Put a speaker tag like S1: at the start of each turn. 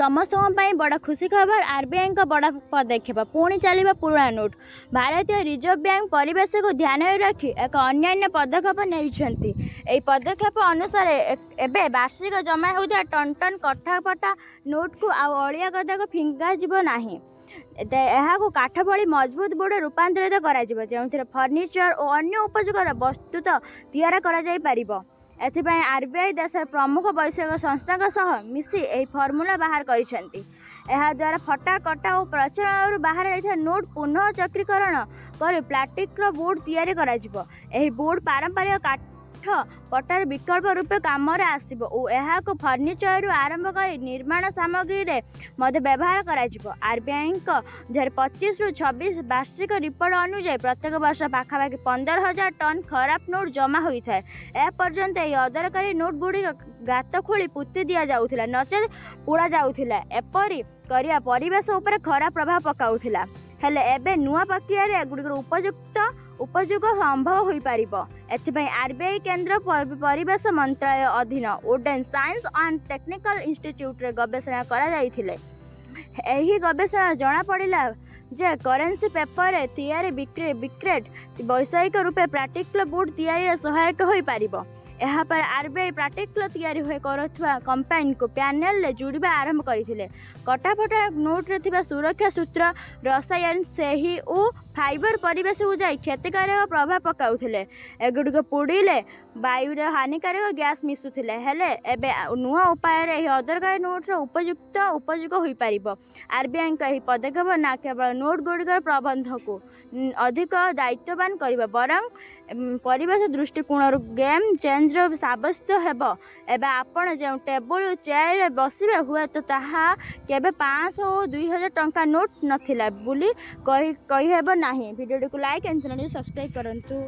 S1: समस्त बड़ खुशी खबर आरबीआई का बड़ पदक्षेप पुणी चल पुराना नोट। भारतीय रिजर्व बैंक परिवेश को ध्यान में रखी एक अन्य पदक्षेप नहीं। पदक्षेप अनुसार एवं वार्षिक जमा होता टन टन कटाफटा नोट को आलिया गदा को फिंगा ना को काठ भली मजबूत बोर्ड रूपांतरित कर फर्निचर और अन्य उपयोगर वस्तु तैयार कर एथिपाई आरबीआई देशर प्रमुख वैश्विक संस्था सह मिसी यह फर्मूला बाहर करिसेंती। एहा द्वारा फटा कटा और प्रचलन बाहर जाइथा नोट पुनः चक्रीकरण कर प्लास्टिक बोर्ड तैयारी कराजिबो। एही बोर्ड पारंपरिक काठ पटार विकल्प रूपे काम आसिबो और यह फर्निचर आरंभ कर निर्माण सामग्री रे मध्य व्यवहार कराजिबो। आरबीआई 2025 रु 26 वार्षिक रिपोर्ट अनुसार प्रत्येक वर्ष पाखापाखि 15,000 टन खराब नोट जमा होता है। एपर्यंत यह अदरकारी नोट गुड़ी गात खोली पुति दि जाउथिला नचेत पोड़ा जाउथिला। एपरी करिया परिवेश उपर खराब प्रभाव पकाउथिला। हेले एबे नुआ प्रक्रिया गुड़िकर उपयोग संभव हो पारिबो। एथिपाई आरबीआई केंद्र परिवेश मंत्रालय अधीन Odean science and technical institute रे गवेषणा करा जाइथिले। एही गवेषणा जना पड़िला जे करेंसी पेपर तैयारी विक्रेट वैषयिक रूपे प्लास्टिक बोर्ड तैयारी सहायक हो पारिबो। यहाँ पर आरबीआई प्लास्टिक तैयारी करुवा कंपानी को पैनल ले जुड़वा आरंभ करथिले। कटाफटा नोट रे थिबा सुरक्षा सूत्र रसायन सही और फाइबर परिवेश को जाई क्षतिकारक प्रभाव पकाउथिले। एगुड़िक पोड़िले वायु रे हानिकारक गैस मिसुथिले। हेले एबे नुआ उपाय रे अदरकारी नोट रे उपयुक्त उपयोग हो पारिबो। आरबीआई का यह पदक्षेप ना केवल नोट गुड़िकर प्रबंधन को अधिक दायित्ववान करबा बरं परिवेश दृष्टिकोण गेम चेंजर साब्यस्त हेबो। एबे आपण जो टेबल चेयर बसिबे हुए तो ताहा केबे 500 और 2000 टंका नोट नथिला बुली कहि हेबो नाही। वीडियो को लाइक एंड चैनल सब्सक्राइब करंतु।